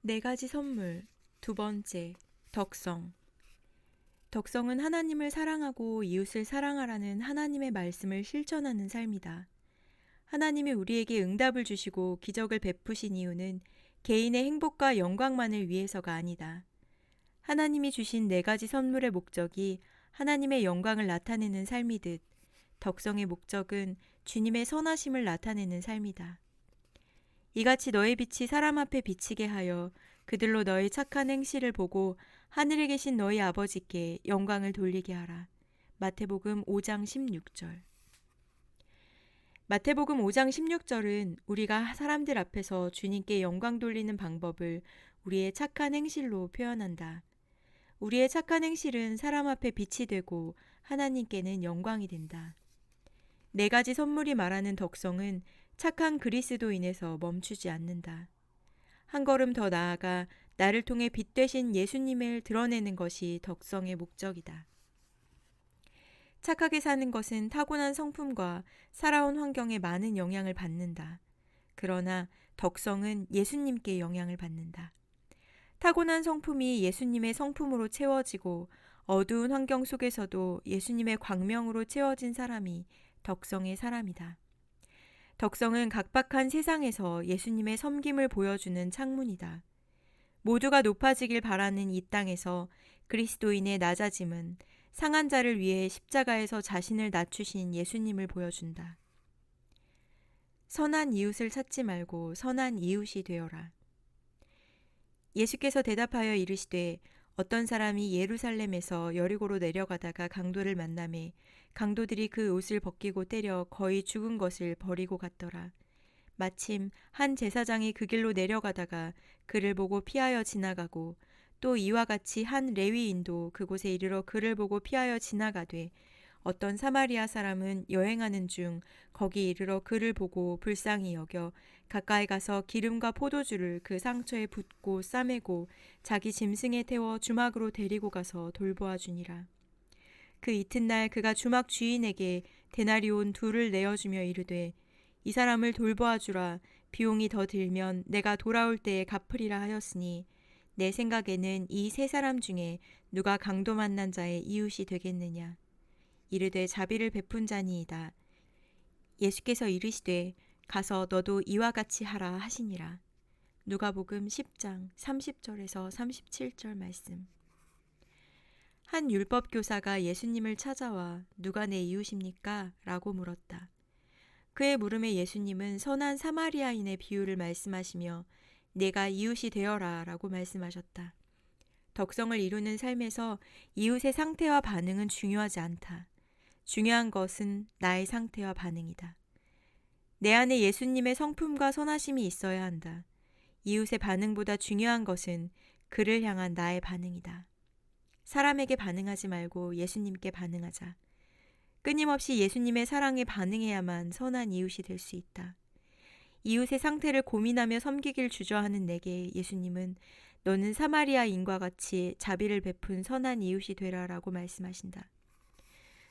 네 가지 선물. 두 번째, 덕성. 덕성은 하나님을 사랑하고 이웃을 사랑하라는 하나님의 말씀을 실천하는 삶이다. 하나님이 우리에게 응답을 주시고 기적을 베푸신 이유는 개인의 행복과 영광만을 위해서가 아니다. 하나님이 주신 네 가지 선물의 목적이 하나님의 영광을 나타내는 삶이듯 덕성의 목적은 주님의 선하심을 나타내는 삶이다. 이같이 너의 빛이 사람 앞에 비치게 하여 그들로 너의 착한 행실을 보고 하늘에 계신 너희 아버지께 영광을 돌리게 하라. 마태복음 5장 16절. 마태복음 5장 16절은 우리가 사람들 앞에서 주님께 영광 돌리는 방법을 우리의 착한 행실로 표현한다. 우리의 착한 행실은 사람 앞에 빛이 되고 하나님께는 영광이 된다. 네 가지 선물이 말하는 덕성은 착한 그리스도인에서 멈추지 않는다. 한 걸음 더 나아가 나를 통해 빛 되신 예수님을 드러내는 것이 덕성의 목적이다. 착하게 사는 것은 타고난 성품과 살아온 환경에 많은 영향을 받는다. 그러나 덕성은 예수님께 영향을 받는다. 타고난 성품이 예수님의 성품으로 채워지고 어두운 환경 속에서도 예수님의 광명으로 채워진 사람이 덕성의 사람이다. 덕성은 각박한 세상에서 예수님의 섬김을 보여주는 창문이다. 모두가 높아지길 바라는 이 땅에서 그리스도인의 낮아짐은 상한 자를 위해 십자가에서 자신을 낮추신 예수님을 보여준다. 선한 이웃을 찾지 말고 선한 이웃이 되어라. 예수께서 대답하여 이르시되 어떤 사람이 예루살렘에서 여리고로 내려가다가 강도를 만나매 강도들이 그 옷을 벗기고 때려 거의 죽은 것을 버리고 갔더라. 마침 한 제사장이 그 길로 내려가다가 그를 보고 피하여 지나가고 또 이와 같이 한 레위인도 그곳에 이르러 그를 보고 피하여 지나가되 어떤 사마리아 사람은 여행하는 중 거기 이르러 그를 보고 불쌍히 여겨 가까이 가서 기름과 포도주를 그 상처에 붓고 싸매고 자기 짐승에 태워 주막으로 데리고 가서 돌보아 주니라. 그 이튿날 그가 주막 주인에게 데나리온 둘을 내어주며 이르되 이 사람을 돌보아 주라. 비용이 더 들면 내가 돌아올 때에 갚으리라 하였으니 내 생각에는 이 세 사람 중에 누가 강도 만난 자의 이웃이 되겠느냐. 이르되 자비를 베푼 자니이다. 예수께서 이르시되 가서 너도 이와 같이 하라 하시니라. 누가복음 10장 30절에서 37절 말씀. 한 율법 교사가 예수님을 찾아와 누가 내 이웃입니까? 라고 물었다. 그의 물음에 예수님은 선한 사마리아인의 비유를 말씀하시며 내가 이웃이 되어라 라고 말씀하셨다. 덕성을 이루는 삶에서 이웃의 상태와 반응은 중요하지 않다. 중요한 것은 나의 상태와 반응이다. 내 안에 예수님의 성품과 선하심이 있어야 한다. 이웃의 반응보다 중요한 것은 그를 향한 나의 반응이다. 사람에게 반응하지 말고 예수님께 반응하자. 끊임없이 예수님의 사랑에 반응해야만 선한 이웃이 될 수 있다. 이웃의 상태를 고민하며 섬기길 주저하는 내게 예수님은 너는 사마리아인과 같이 자비를 베푼 선한 이웃이 되라라고 말씀하신다.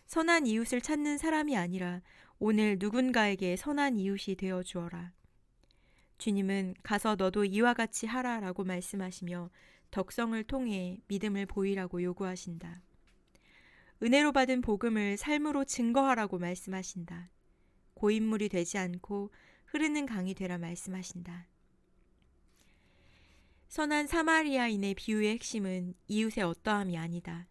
선한 이웃을 찾는 사람이 아니라 오늘 누군가에게 선한 이웃이 되어 주어라. 주님은 가서 너도 이와 같이 하라라고 말씀하시며 덕성을 통해 믿음을 보이라고 요구하신다. 은혜로 받은 복음을 삶으로 증거하라고 말씀하신다. 고인물이 되지 않고 흐르는 강이 되라 말씀하신다. 선한 사마리아인의 비유의 핵심은 이웃의 어떠함이 아니다.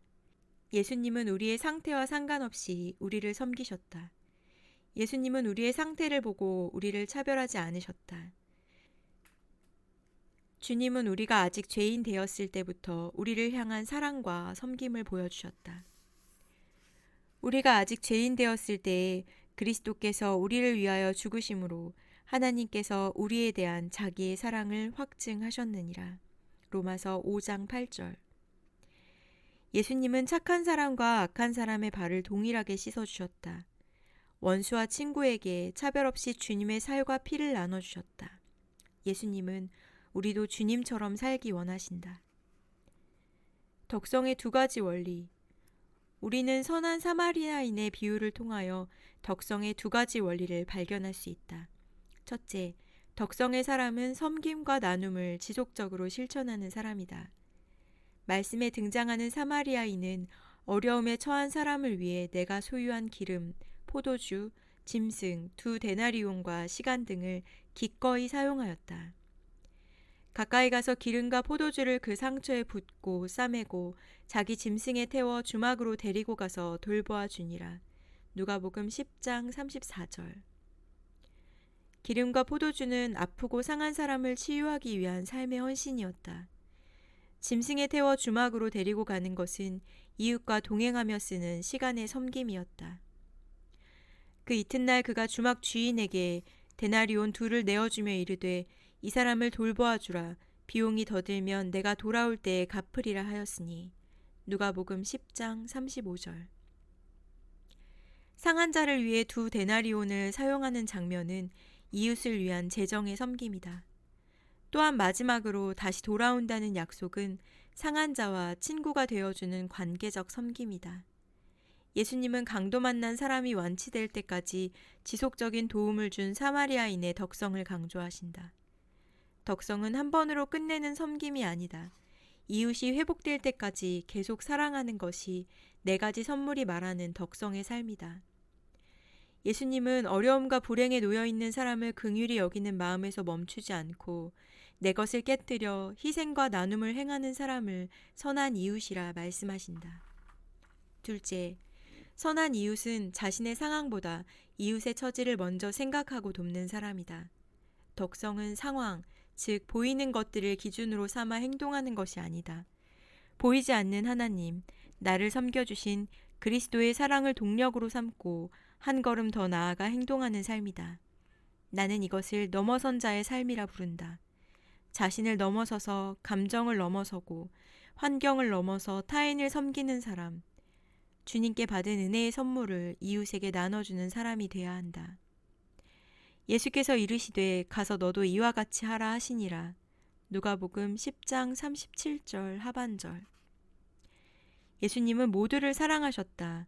예수님은 우리의 상태와 상관없이 우리를 섬기셨다. 예수님은 우리의 상태를 보고 우리를 차별하지 않으셨다. 주님은 우리가 아직 죄인 되었을 때부터 우리를 향한 사랑과 섬김을 보여주셨다. 우리가 아직 죄인 되었을 때에 그리스도께서 우리를 위하여 죽으심으로 하나님께서 우리에 대한 자기의 사랑을 확증하셨느니라. 로마서 5장 8절. 예수님은 착한 사람과 악한 사람의 발을 동일하게 씻어주셨다. 원수와 친구에게 차별 없이 주님의 살과 피를 나눠주셨다. 예수님은 우리도 주님처럼 살기 원하신다. 덕성의 두 가지 원리. 우리는 선한 사마리아인의 비유를 통하여 덕성의 두 가지 원리를 발견할 수 있다. 첫째, 덕성의 사람은 섬김과 나눔을 지속적으로 실천하는 사람이다. 말씀에 등장하는 사마리아인은 어려움에 처한 사람을 위해 내가 소유한 기름, 포도주, 짐승, 2데나리온과 시간 등을 기꺼이 사용하였다. 가까이 가서 기름과 포도주를 그 상처에 붓고 싸매고 자기 짐승에 태워 주막으로 데리고 가서 돌보아 주니라. 누가복음 10장 34절. 기름과 포도주는 아프고 상한 사람을 치유하기 위한 삶의 헌신이었다. 짐승에 태워 주막으로 데리고 가는 것은 이웃과 동행하며 쓰는 시간의 섬김이었다. 그 이튿날 그가 주막 주인에게 데나리온 2를 내어주며 이르되 이 사람을 돌보아 주라. 비용이 더 들면 내가 돌아올 때에 갚으리라 하였으니. 누가복음 10장 35절. 상한 자를 위해 2데나리온을 사용하는 장면은 이웃을 위한 재정의 섬김이다. 또한 마지막으로 다시 돌아온다는 약속은 상한 자와 친구가 되어주는 관계적 섬김이다. 예수님은 강도 만난 사람이 완치될 때까지 지속적인 도움을 준 사마리아인의 덕성을 강조하신다. 덕성은 한 번으로 끝내는 섬김이 아니다. 이웃이 회복될 때까지 계속 사랑하는 것이 4가지 선물이 말하는 덕성의 삶이다. 예수님은 어려움과 불행에 놓여 있는 사람을 긍휼히 여기는 마음에서 멈추지 않고 내 것을 깨뜨려 희생과 나눔을 행하는 사람을 선한 이웃이라 말씀하신다. 둘째, 선한 이웃은 자신의 상황보다 이웃의 처지를 먼저 생각하고 돕는 사람이다. 덕성은 상황, 즉 보이는 것들을 기준으로 삼아 행동하는 것이 아니다. 보이지 않는 하나님, 나를 섬겨주신 그리스도의 사랑을 동력으로 삼고 한 걸음 더 나아가 행동하는 삶이다. 나는 이것을 넘어선 자의 삶이라 부른다. 자신을 넘어서서 감정을 넘어서고 환경을 넘어서 타인을 섬기는 사람, 주님께 받은 은혜의 선물을 이웃에게 나눠주는 사람이 되어야 한다. 예수께서 이르시되 가서 너도 이와 같이 하라 하시니라. 누가복음 10장 37절 하반절. 예수님은 모두를 사랑하셨다.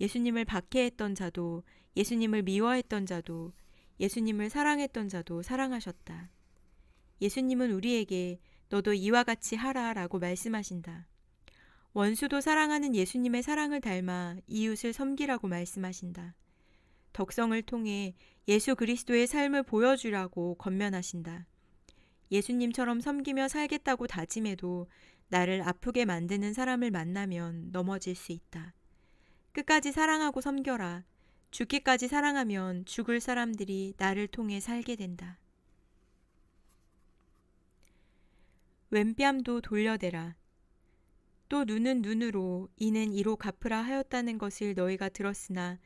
예수님을 박해했던 자도, 예수님을 미워했던 자도, 예수님을 사랑했던 자도 사랑하셨다. 예수님은 우리에게 너도 이와 같이 하라 라고 말씀하신다. 원수도 사랑하는 예수님의 사랑을 닮아 이웃을 섬기라고 말씀하신다. 덕성을 통해 예수 그리스도의 삶을 보여주라고 권면하신다. 예수님처럼 섬기며 살겠다고 다짐해도 나를 아프게 만드는 사람을 만나면 넘어질 수 있다. 끝까지 사랑하고 섬겨라. 죽기까지 사랑하면 죽을 사람들이 나를 통해 살게 된다. 왼뺨도 돌려대라. 또 눈은 눈으로 이는 이로 갚으라 하였다는 것을 너희가 들었으나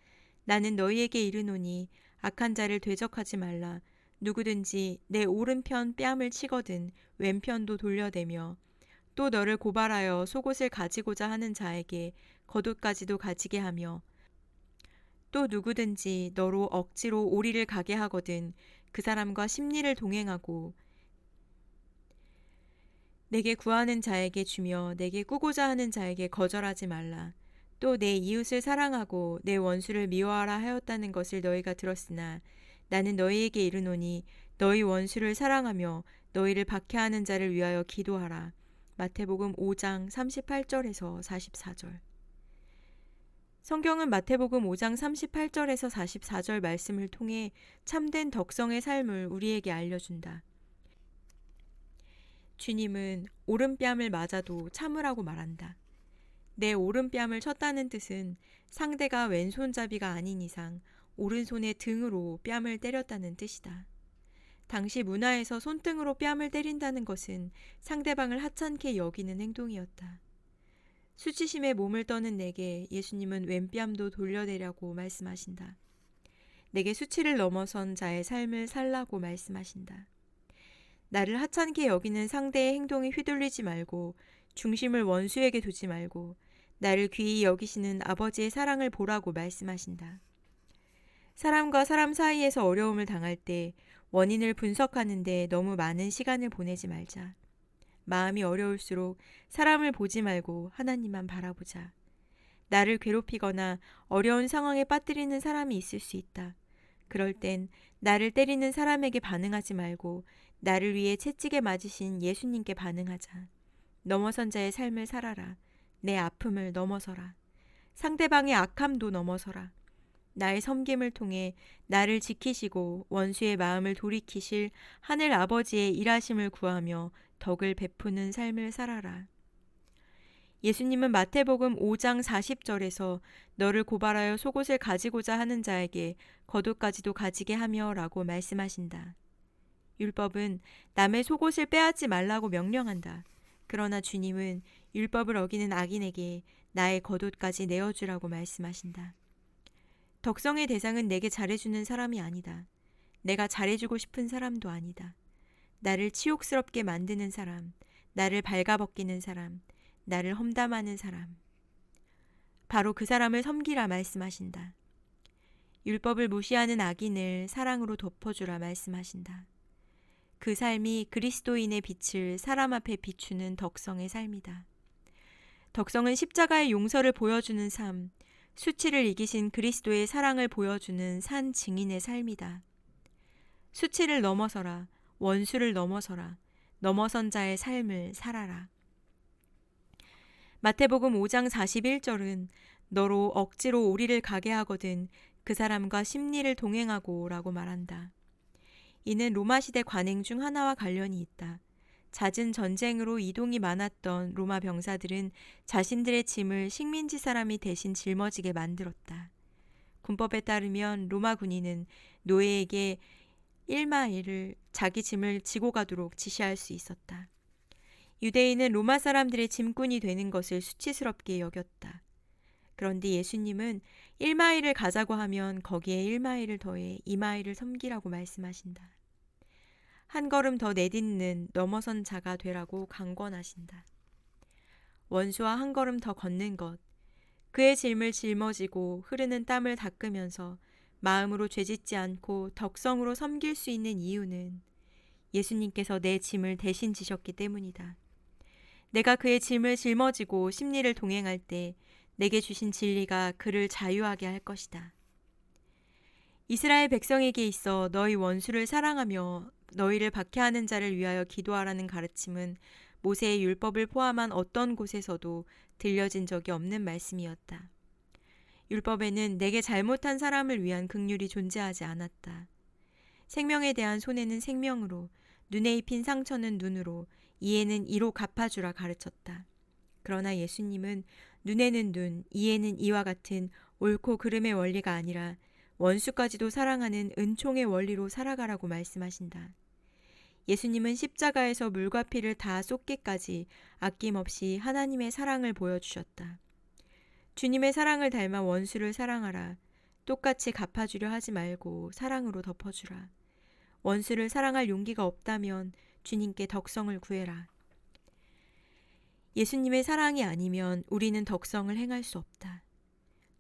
나는 너희에게 이르노니 악한 자를 대적하지 말라. 누구든지 내 오른편 뺨을 치거든 왼편도 돌려대며 또 너를 고발하여 속옷을 가지고자 하는 자에게 겉옷까지도 가지게 하며 또 누구든지 너로 억지로 오리를 가게 하거든 그 사람과 심리를 동행하고 내게 구하는 자에게 주며 내게 꾸고자 하는 자에게 거절하지 말라. 또 내 이웃을 사랑하고 내 원수를 미워하라 하였다는 것을 너희가 들었으나 나는 너희에게 이르노니 너희 원수를 사랑하며 너희를 박해하는 자를 위하여 기도하라. 마태복음 5장 38절에서 44절. 성경은 마태복음 5장 38절에서 44절 말씀을 통해 참된 덕성의 삶을 우리에게 알려준다. 주님은 오른뺨을 맞아도 참으라고 말한다. 내 오른뺨을 쳤다는 뜻은 상대가 왼손잡이가 아닌 이상 오른손의 등으로 뺨을 때렸다는 뜻이다. 당시 문화에서 손등으로 뺨을 때린다는 것은 상대방을 하찮게 여기는 행동이었다. 수치심에 몸을 떠는 내게 예수님은 왼뺨도 돌려대라고 말씀하신다. 내게 수치를 넘어선 자의 삶을 살라고 말씀하신다. 나를 하찮게 여기는 상대의 행동에 휘둘리지 말고 중심을 원수에게 두지 말고 나를 귀히 여기시는 아버지의 사랑을 보라고 말씀하신다. 사람과 사람 사이에서 어려움을 당할 때 원인을 분석하는데 너무 많은 시간을 보내지 말자. 마음이 어려울수록 사람을 보지 말고 하나님만 바라보자. 나를 괴롭히거나 어려운 상황에 빠뜨리는 사람이 있을 수 있다. 그럴 땐 나를 때리는 사람에게 반응하지 말고 나를 위해 채찍에 맞으신 예수님께 반응하자. 넘어선 자의 삶을 살아라. 내 아픔을 넘어서라. 상대방의 악함도 넘어서라. 나의 섬김을 통해 나를 지키시고 원수의 마음을 돌이키실 하늘 아버지의 일하심을 구하며 덕을 베푸는 삶을 살아라. 예수님은 마태복음 5장 40절에서 너를 고발하여 속옷을 가지고자 하는 자에게 겉옷까지도 가지게 하며 라고 말씀하신다. 율법은 남의 속옷을 빼앗지 말라고 명령한다. 그러나 주님은 율법을 어기는 악인에게 나의 겉옷까지 내어주라고 말씀하신다. 덕성의 대상은 내게 잘해주는 사람이 아니다. 내가 잘해주고 싶은 사람도 아니다. 나를 치욕스럽게 만드는 사람, 나를 발가벗기는 사람, 나를 험담하는 사람. 바로 그 사람을 섬기라 말씀하신다. 율법을 무시하는 악인을 사랑으로 덮어주라 말씀하신다. 그 삶이 그리스도인의 빛을 사람 앞에 비추는 덕성의 삶이다. 덕성은 십자가의 용서를 보여주는 삶, 수치를 이기신 그리스도의 사랑을 보여주는 산 증인의 삶이다. 수치를 넘어서라, 원수를 넘어서라, 넘어선 자의 삶을 살아라. 마태복음 5장 41절은 너로 억지로 오리를 가게 하거든 그 사람과 심리를 동행하고 라고 말한다. 이는 로마 시대 관행 중 하나와 관련이 있다. 잦은 전쟁으로 이동이 많았던 로마 병사들은 자신들의 짐을 식민지 사람이 대신 짊어지게 만들었다. 군법에 따르면 로마 군인은 노예에게 1마일을 자기 짐을 지고 가도록 지시할 수 있었다. 유대인은 로마 사람들의 짐꾼이 되는 것을 수치스럽게 여겼다. 그런데 예수님은 1마일을 가자고 하면 거기에 1마일을 더해 2마일을 섬기라고 말씀하신다. 한 걸음 더 내딛는 넘어선 자가 되라고 강권하신다. 원수와 한 걸음 더 걷는 것, 그의 짐을 짊어지고 흐르는 땀을 닦으면서 마음으로 죄짓지 않고 덕성으로 섬길 수 있는 이유는 예수님께서 내 짐을 대신 지셨기 때문이다. 내가 그의 짐을 짊어지고 심리를 동행할 때 내게 주신 진리가 그를 자유하게 할 것이다. 이스라엘 백성에게 있어 너희 원수를 사랑하며 너희를 박해하는 자를 위하여 기도하라는 가르침은 모세의 율법을 포함한 어떤 곳에서도 들려진 적이 없는 말씀이었다. 율법에는 내게 잘못한 사람을 위한 긍휼이 존재하지 않았다. 생명에 대한 손해는 생명으로, 눈에 입힌 상처는 눈으로, 이에는 이로 갚아주라 가르쳤다. 그러나 예수님은 눈에는 눈, 이에는 이와 같은 옳고 그름의 원리가 아니라 원수까지도 사랑하는 은총의 원리로 살아가라고 말씀하신다. 예수님은 십자가에서 물과 피를 다 쏟기까지 아낌없이 하나님의 사랑을 보여주셨다. 주님의 사랑을 닮아 원수를 사랑하라. 똑같이 갚아주려 하지 말고 사랑으로 덮어주라. 원수를 사랑할 용기가 없다면 주님께 덕성을 구해라. 예수님의 사랑이 아니면 우리는 덕성을 행할 수 없다.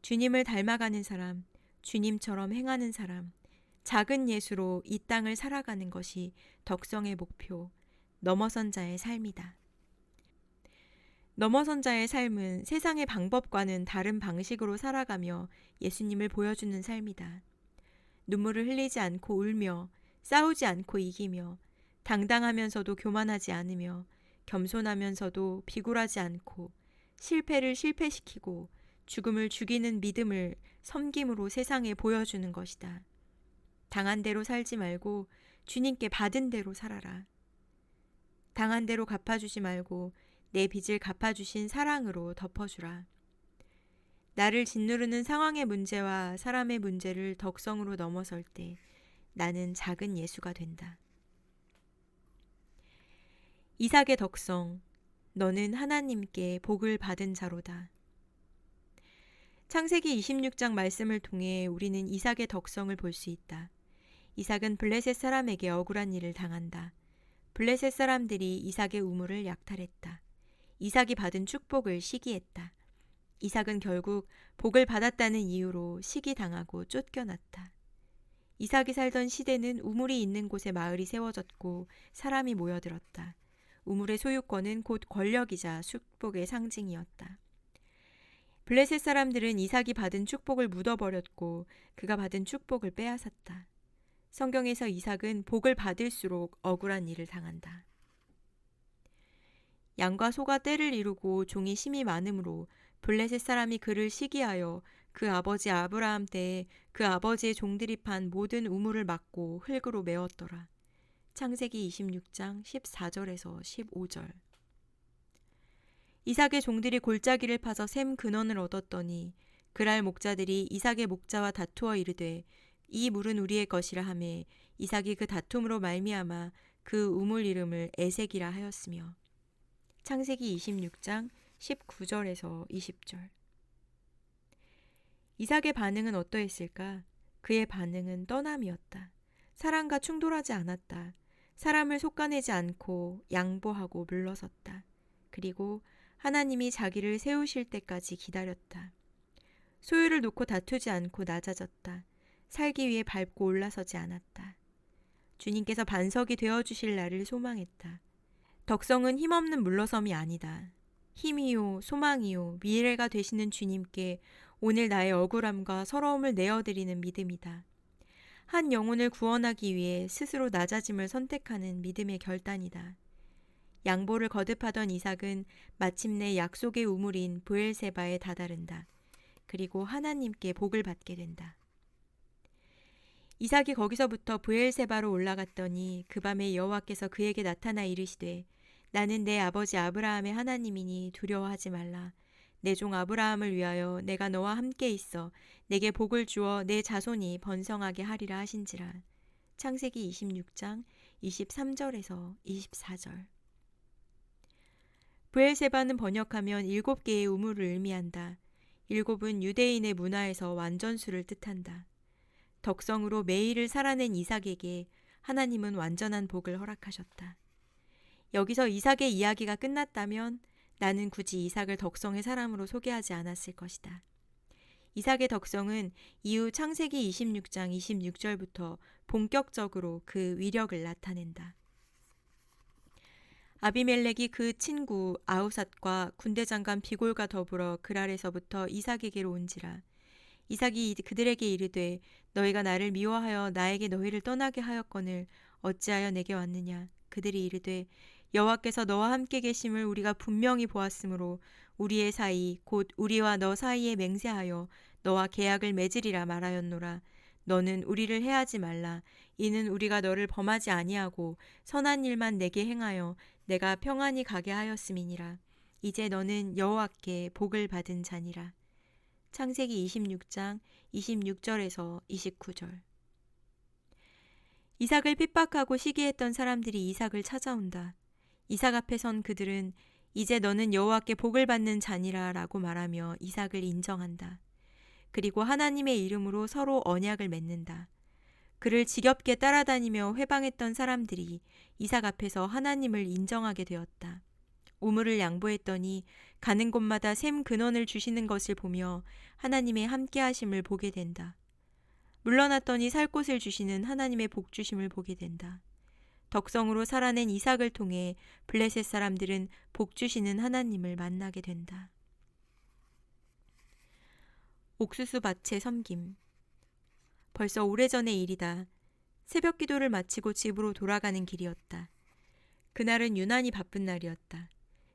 주님을 닮아가는 사람, 주님처럼 행하는 사람, 작은 예수로 이 땅을 살아가는 것이 덕성의 목표, 넘어선 자의 삶이다. 넘어선 자의 삶은 세상의 방법과는 다른 방식으로 살아가며 예수님을 보여주는 삶이다. 눈물을 흘리지 않고 울며, 싸우지 않고 이기며, 당당하면서도 교만하지 않으며, 겸손하면서도 비굴하지 않고, 실패를 실패시키고, 죽음을 죽이는 믿음을 섬김으로 세상에 보여주는 것이다. 당한 대로 살지 말고 주님께 받은 대로 살아라. 당한 대로 갚아주지 말고 내 빚을 갚아주신 사랑으로 덮어주라. 나를 짓누르는 상황의 문제와 사람의 문제를 덕성으로 넘어설 때 나는 작은 예수가 된다. 이삭의 덕성, 너는 하나님께 복을 받은 자로다. 창세기 26장 말씀을 통해 우리는 이삭의 덕성을 볼 수 있다. 이삭은 블레셋 사람에게 억울한 일을 당한다. 블레셋 사람들이 이삭의 우물을 약탈했다. 이삭이 받은 축복을 시기했다. 이삭은 결국 복을 받았다는 이유로 시기당하고 쫓겨났다. 이삭이 살던 시대는 우물이 있는 곳에 마을이 세워졌고 사람이 모여들었다. 우물의 소유권은 곧 권력이자 축복의 상징이었다. 블레셋 사람들은 이삭이 받은 축복을 묻어버렸고 그가 받은 축복을 빼앗았다. 성경에서 이삭은 복을 받을수록 억울한 일을 당한다. 양과 소가 떼를 이루고 종이 심이 많으므로 블레셋 사람이 그를 시기하여 그 아버지 아브라함 때에 그 아버지의 종들이 판 모든 우물을 막고 흙으로 메웠더라. 창세기 26장 14절에서 15절. 이삭의 종들이 골짜기를 파서 샘 근원을 얻었더니 그랄 목자들이 이삭의 목자와 다투어 이르되 이 물은 우리의 것이라 하매 이삭이 그 다툼으로 말미암아 그 우물 이름을 에색이라 하였으며. 창세기 26장 19절에서 20절. 이삭의 반응은 어떠했을까? 그의 반응은 떠남이었다. 사람과 충돌하지 않았다. 사람을 속아내지 않고 양보하고 물러섰다. 그리고 하나님이 자기를 세우실 때까지 기다렸다. 소유를 놓고 다투지 않고 낮아졌다. 살기 위해 밟고 올라서지 않았다. 주님께서 반석이 되어주실 날을 소망했다. 덕성은 힘없는 물러섬이 아니다. 힘이요, 소망이요, 미래가 되시는 주님께 오늘 나의 억울함과 서러움을 내어드리는 믿음이다. 한 영혼을 구원하기 위해 스스로 낮아짐을 선택하는 믿음의 결단이다. 양보를 거듭하던 이삭은 마침내 약속의 우물인 브엘세바에 다다른다. 그리고 하나님께 복을 받게 된다. 이삭이 거기서부터 브엘세바로 올라갔더니 그 밤에 여호와께서 그에게 나타나 이르시되 나는 내 아버지 아브라함의 하나님이니 두려워하지 말라. 내 종 아브라함을 위하여 내가 너와 함께 있어 내게 복을 주어 내 자손이 번성하게 하리라 하신지라. 창세기 26장 23절에서 24절. 브엘세바는 번역하면 7개의 우물을 의미한다. 7은 유대인의 문화에서 완전수를 뜻한다. 덕성으로 매일을 살아낸 이삭에게 하나님은 완전한 복을 허락하셨다. 여기서 이삭의 이야기가 끝났다면 나는 굳이 이삭을 덕성의 사람으로 소개하지 않았을 것이다. 이삭의 덕성은 이후 창세기 26장 26절부터 본격적으로 그 위력을 나타낸다. 아비멜렉이 그 친구 아우삿과 군대장관 비골과 더불어 그랄에서부터 이삭에게로 온지라. 이삭이 그들에게 이르되 너희가 나를 미워하여 나에게 너희를 떠나게 하였거늘 어찌하여 내게 왔느냐. 그들이 이르되 여호와께서 너와 함께 계심을 우리가 분명히 보았으므로 우리의 사이 곧 우리와 너 사이에 맹세하여 너와 계약을 맺으리라 말하였노라. 너는 우리를 해하지 말라. 이는 우리가 너를 범하지 아니하고 선한 일만 내게 행하여 내가 평안히 가게 하였음이니라. 이제 너는 여호와께 복을 받은 자니라. 창세기 26장 26절에서 29절. 이삭을 핍박하고 시기했던 사람들이 이삭을 찾아온다. 이삭 앞에 선 그들은 이제 너는 여호와께 복을 받는 자니라 라고 말하며 이삭을 인정한다. 그리고 하나님의 이름으로 서로 언약을 맺는다. 그를 지겹게 따라다니며 회방했던 사람들이 이삭 앞에서 하나님을 인정하게 되었다. 우물을 양보했더니 가는 곳마다 샘 근원을 주시는 것을 보며 하나님의 함께하심을 보게 된다. 물러났더니 살 곳을 주시는 하나님의 복주심을 보게 된다. 덕성으로 살아낸 이삭을 통해 블레셋 사람들은 복주시는 하나님을 만나게 된다. 옥수수 밭의 섬김. 벌써 오래전의 일이다. 새벽 기도를 마치고 집으로 돌아가는 길이었다. 그날은 유난히 바쁜 날이었다.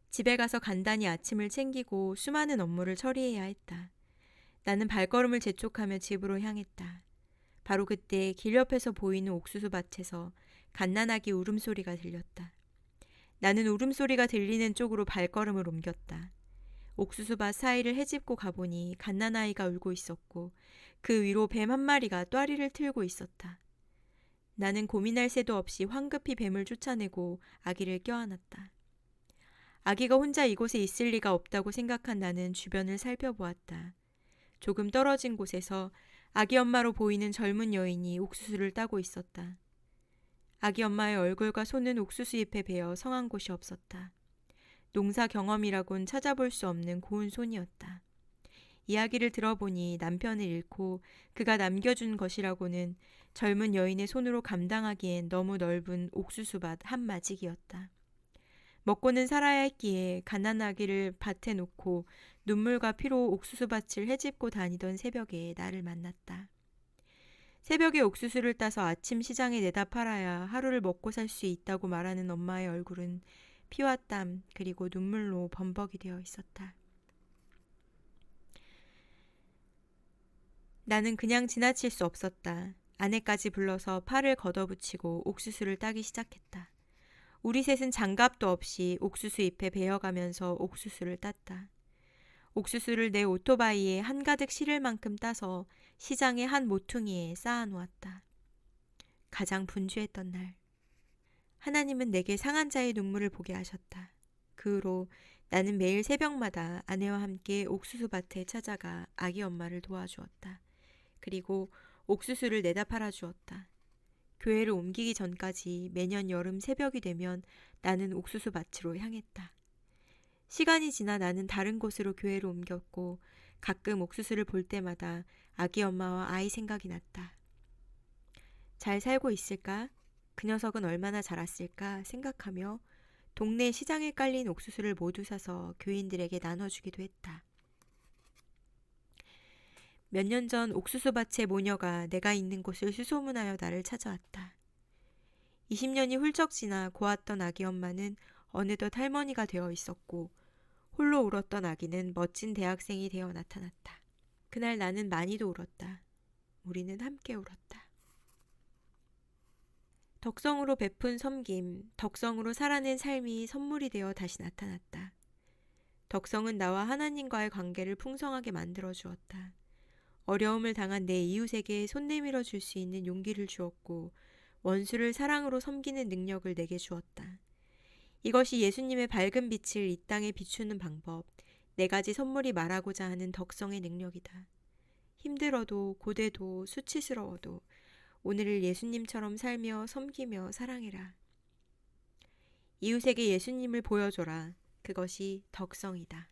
집에 가서 간단히 아침을 챙기고 수많은 업무를 처리해야 했다. 나는 발걸음을 재촉하며 집으로 향했다. 바로 그때 길 옆에서 보이는 옥수수 밭에서 갓난아기 울음소리가 들렸다. 나는 울음소리가 들리는 쪽으로 발걸음을 옮겼다. 옥수수밭 사이를 헤집고 가보니 갓난아이가 울고 있었고 그 위로 뱀 한 마리가 또아리를 틀고 있었다. 나는 고민할 새도 없이 황급히 뱀을 쫓아내고 아기를 껴안았다. 아기가 혼자 이곳에 있을 리가 없다고 생각한 나는 주변을 살펴보았다. 조금 떨어진 곳에서 아기 엄마로 보이는 젊은 여인이 옥수수를 따고 있었다. 아기 엄마의 얼굴과 손은 옥수수 잎에 베어 성한 곳이 없었다. 농사 경험이라곤 찾아볼 수 없는 고운 손이었다. 이야기를 들어보니 남편을 잃고 그가 남겨준 것이라고는 젊은 여인의 손으로 감당하기엔 너무 넓은 옥수수밭 한 마지기였다. 먹고는 살아야 했기에 가난하기를 밭에 놓고 눈물과 피로 옥수수밭을 헤집고 다니던 새벽에 나를 만났다. 새벽에 옥수수를 따서 아침 시장에 내다 팔아야 하루를 먹고 살 수 있다고 말하는 엄마의 얼굴은 피와 땀 그리고 눈물로 범벅이 되어 있었다. 나는 그냥 지나칠 수 없었다. 아내까지 불러서 팔을 걷어붙이고 옥수수를 따기 시작했다. 우리 셋은 장갑도 없이 옥수수 잎에 베어가면서 옥수수를 땄다. 옥수수를 내 오토바이에 한가득 실을 만큼 따서 시장의 한 모퉁이에 쌓아놓았다. 가장 분주했던 날. 하나님은 내게 상한 자의 눈물을 보게 하셨다. 그 후로 나는 매일 새벽마다 아내와 함께 옥수수 밭에 찾아가 아기 엄마를 도와주었다. 그리고 옥수수를 내다 팔아주었다. 교회를 옮기기 전까지 매년 여름 새벽이 되면 나는 옥수수 밭으로 향했다. 시간이 지나 나는 다른 곳으로 교회를 옮겼고 가끔 옥수수를 볼 때마다 아기 엄마와 아이 생각이 났다. 잘 살고 있을까? 그 녀석은 얼마나 자랐을까 생각하며 동네 시장에 깔린 옥수수를 모두 사서 교인들에게 나눠주기도 했다. 몇 년 전 옥수수밭의 모녀가 내가 있는 곳을 수소문하여 나를 찾아왔다. 20년이 훌쩍 지나 고았던 아기 엄마는 어느덧 할머니가 되어 있었고 홀로 울었던 아기는 멋진 대학생이 되어 나타났다. 그날 나는 많이도 울었다. 우리는 함께 울었다. 덕성으로 베푼 섬김, 덕성으로 살아낸 삶이 선물이 되어 다시 나타났다. 덕성은 나와 하나님과의 관계를 풍성하게 만들어 주었다. 어려움을 당한 내 이웃에게 손 내밀어 줄 수 있는 용기를 주었고 원수를 사랑으로 섬기는 능력을 내게 주었다. 이것이 예수님의 밝은 빛을 이 땅에 비추는 방법, 네 가지 선물이 말하고자 하는 덕성의 능력이다. 힘들어도 고되도 수치스러워도 오늘을 예수님처럼 살며 섬기며 사랑해라. 이웃에게 예수님을 보여줘라. 그것이 덕성이다.